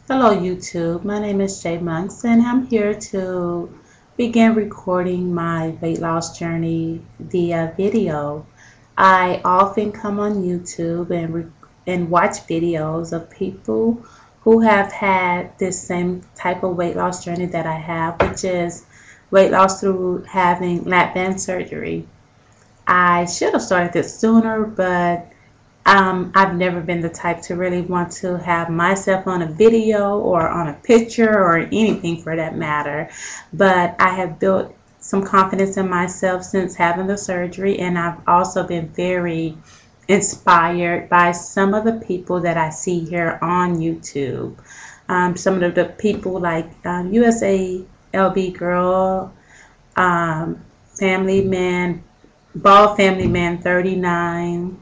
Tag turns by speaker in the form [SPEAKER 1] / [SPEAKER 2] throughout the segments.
[SPEAKER 1] Hello YouTube, my name is Shay Monks and I'm here to begin recording my weight loss journey via video. I often come on YouTube and watch videos of people who have had this same type of weight loss journey that I have, which is weight loss through having lapband surgery. I should have started this sooner, but I've never been the type to really want to have myself on a video or on a picture or anything for that matter. But I have built some confidence in myself since having the surgery, and I've also been very inspired by some of the people that I see here on YouTube. Some of the people like USA LB Girl, Family Man, Bald Family Man 39.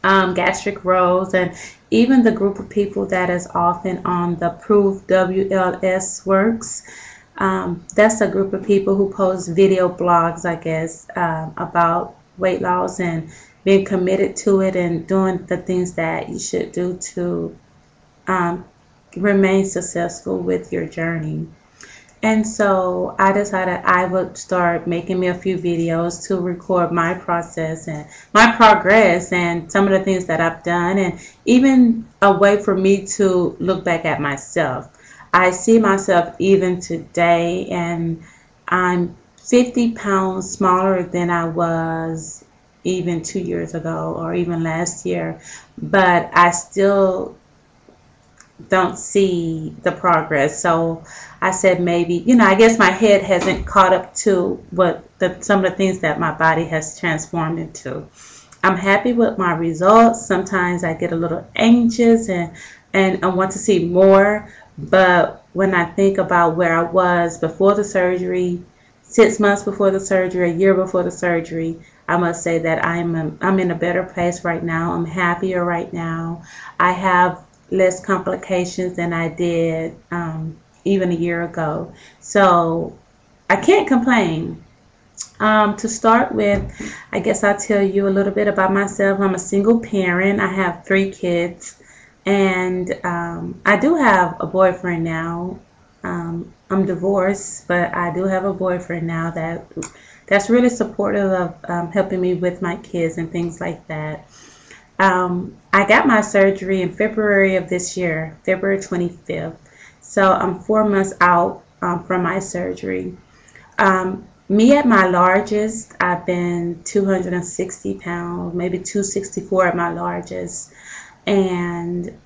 [SPEAKER 1] Gastric Rose, and even the group of people that is often on the Proof WLS Works. That's a group of people who post video blogs, I guess, about weight loss and being committed to it and doing the things that you should do to remain successful with your journey. And so I decided I would start making me a few videos to record my process and my progress and some of the things that I've done, and even a way for me to look back at myself. I see myself even today, and I'm 50 pounds smaller than I was even 2 years ago or even last year, but I still don't see the progress. So I said maybe, I guess my head hasn't caught up to some of the things that my body has transformed into. I'm happy with my results. Sometimes I get a little anxious and I want to see more. But when I think about where I was before the surgery, 6 months before the surgery, a year before the surgery, I must say that I'm in a better place right now. I'm happier right now. I have less complications than I did even a year ago. So I can't complain. To start with, I guess I'll tell you a little bit about myself. I'm a single parent. I have 3 kids, and I do have a boyfriend now. I'm divorced, but I do have a boyfriend now that's really supportive of helping me with my kids and things like that. I got my surgery in February of this year, February 25th. So I'm 4 months out from my surgery. Me at my largest, I've been 260 pounds, maybe 264 at my largest. And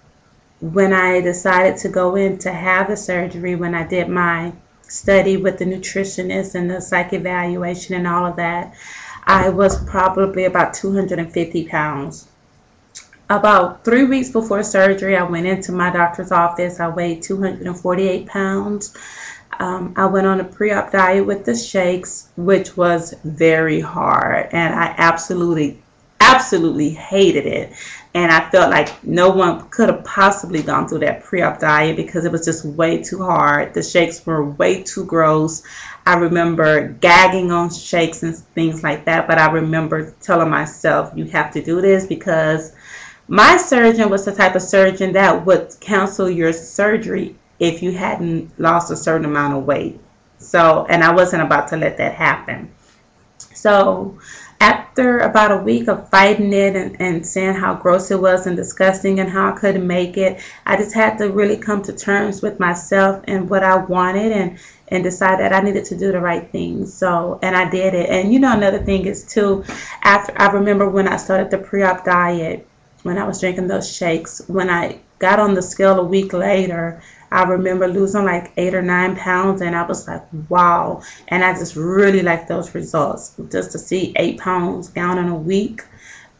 [SPEAKER 1] when I decided to go in to have the surgery, when I did my study with the nutritionist and the psych evaluation and all of that, I was probably about 250 pounds. About 3 weeks before surgery, I went into my doctor's office. I weighed 248 pounds. I went on a pre-op diet with the shakes, which was very hard, and I absolutely hated it. And I felt like no one could have possibly gone through that pre-op diet because it was just way too hard. The shakes were way too gross. I remember gagging on shakes and things like that, but I remember telling myself, you have to do this, because my surgeon was the type of surgeon that would cancel your surgery if you hadn't lost a certain amount of weight. So, and I wasn't about to let that happen. So after about a week of fighting it and saying how gross it was and disgusting and how I couldn't make it, I just had to really come to terms with myself and what I wanted, and decide that I needed to do the right thing. So, and I did it. And another thing is too, after I remember when I started the pre-op diet, when I was drinking those shakes, when I got on the scale a week later, I remember losing like 8 or 9 pounds, and I was like, wow. And I just really liked those results. Just to see 8 pounds down in a week,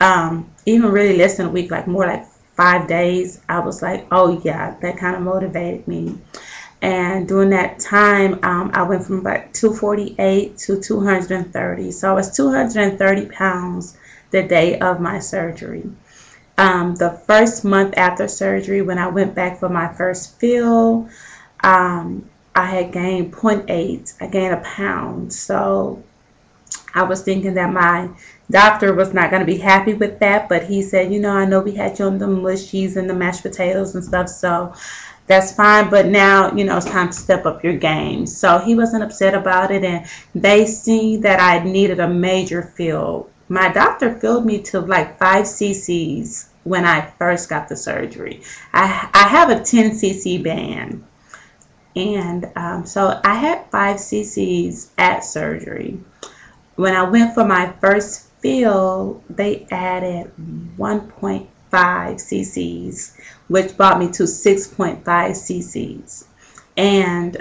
[SPEAKER 1] even really less than a week, like more like 5 days, I was like, oh yeah, that kind of motivated me. And during that time, I went from about 248 to 230. So I was 230 pounds the day of my surgery. The first month after surgery, when I went back for my first fill, I had gained 0.8. I gained a pound. So I was thinking that my doctor was not going to be happy with that, but he said, you know, I know we had you on the mushies and the mashed potatoes and stuff, so that's fine, but now, you know, it's time to step up your game. So he wasn't upset about it, and they see that I needed a major fill. My doctor filled me to like 5 cc's when I first got the surgery. I have a 10 cc band, and so I had 5 cc's at surgery. When I went for my first fill, they added 1.5 cc's, which brought me to 6.5 cc's. And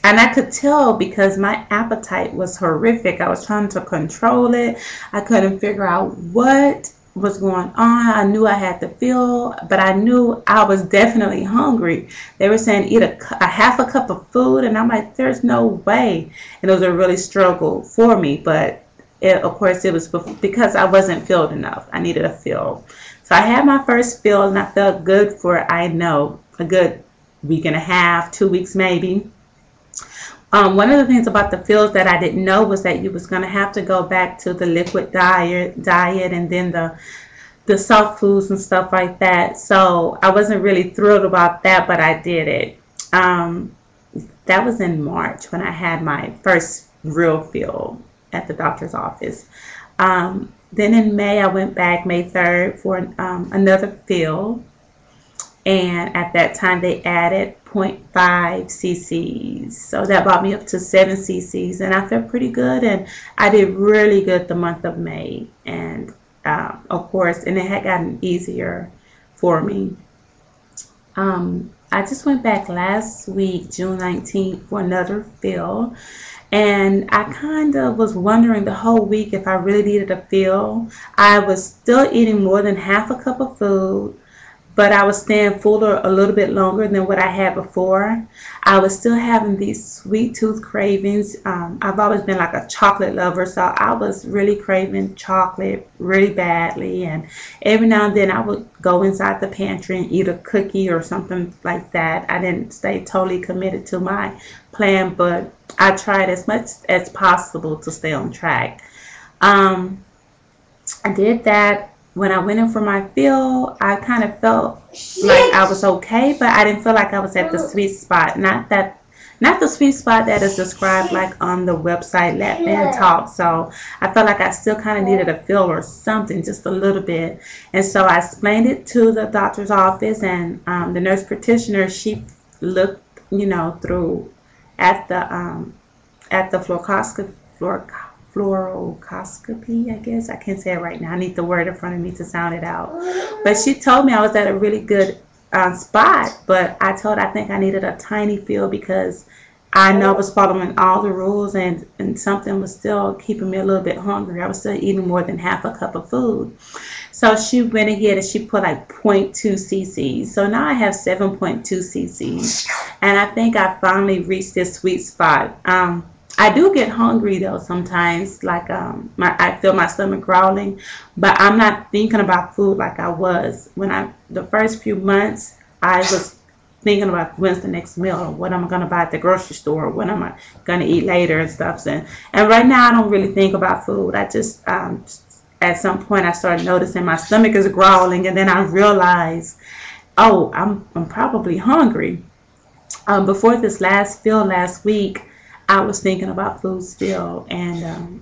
[SPEAKER 1] I could tell because my appetite was horrific. I was trying to control it. I couldn't figure out what was going on. I knew I had to fill, but I knew I was definitely hungry. They were saying eat a half a cup of food, and I'm like, there's no way. And it was a really struggle for me, but of course it was because I wasn't filled enough. I needed a fill. So I had my first fill, and I felt good for, I know, a good week and a half, 2 weeks maybe. One of the things about the fills that I didn't know was that you was going to have to go back to the liquid diet and then the soft foods and stuff like that. So I wasn't really thrilled about that, but I did it. That was in March when I had my first real fill at the doctor's office. Then in May, I went back May 3rd for another fill. And at that time, they added 0.5 cc's. So that brought me up to 7 cc's. And I felt pretty good. And I did really good the month of May. And of course, and it had gotten easier for me. I just went back last week, June 19th, for another fill. And I kind of was wondering the whole week if I really needed a fill. I was still eating more than half a cup of food, but I was staying fuller a little bit longer than what I had before. I was still having these sweet tooth cravings. I've always been like a chocolate lover, so I was really craving chocolate really badly. And every now and then I would go inside the pantry and eat a cookie or something like that. I didn't stay totally committed to my plan, but I tried as much as possible to stay on track. I did that. When I went in for my fill, I kind of felt like I was okay, but I didn't feel like I was at the sweet spot. Not the sweet spot that is described like on the website Lapband Talk. So I felt like I still kind of needed a fill or something, just a little bit. And so I explained it to the doctor's office, and the nurse practitioner, she looked, you know, through at the fluoroscopy, I guess. I can't say it right now. I need the word in front of me to sound it out. But she told me I was at a really good spot, but I told her I think I needed a tiny fill because I know I was following all the rules, and something was still keeping me a little bit hungry. I was still eating more than half a cup of food. So she went ahead and she put like 0.2 cc's. So now I have 7.2 cc's. And I think I finally reached this sweet spot. I do get hungry though sometimes, like I feel my stomach growling, but I'm not thinking about food like I was. The first few months, I was thinking about when's the next meal, what am I going to buy at the grocery store, what am I going to eat later and stuff. And right now I don't really think about food. I just, at some point I started noticing my stomach is growling, and then I realized, oh, I'm probably hungry. Before this last fill last week, I was thinking about food still, and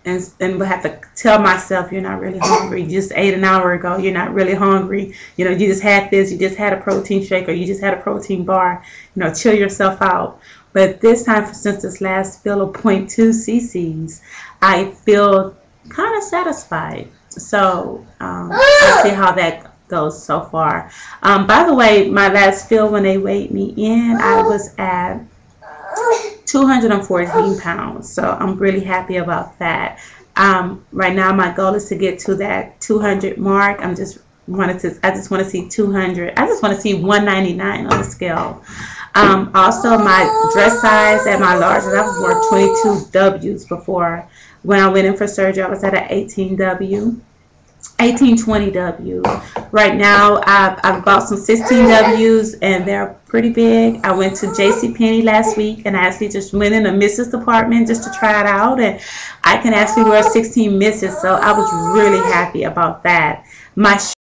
[SPEAKER 1] would have to tell myself, you're not really hungry. You just ate an hour ago. You're not really hungry. You know, you just had this. You just had a protein shake, or you just had a protein bar. You know, chill yourself out. But this time, since this last fill of 0.2 cc's, I feel kind of satisfied. So I'll see how that goes so far. By the way, my last fill, when they weighed me in, I was at 214 pounds. So I'm really happy about that. Right now my goal is to get to that 200 mark. I just want to see 200. I just want to see 199 on the scale. Also my dress size at my large, I wore 22 W's before. When I went in for surgery, I was at an 18-20 W. Right now, I've bought some 16 W's, and they're pretty big. I went to JCPenney last week and I actually just went in the misses department just to try it out, and I can actually wear 16 misses, so I was really happy about that. My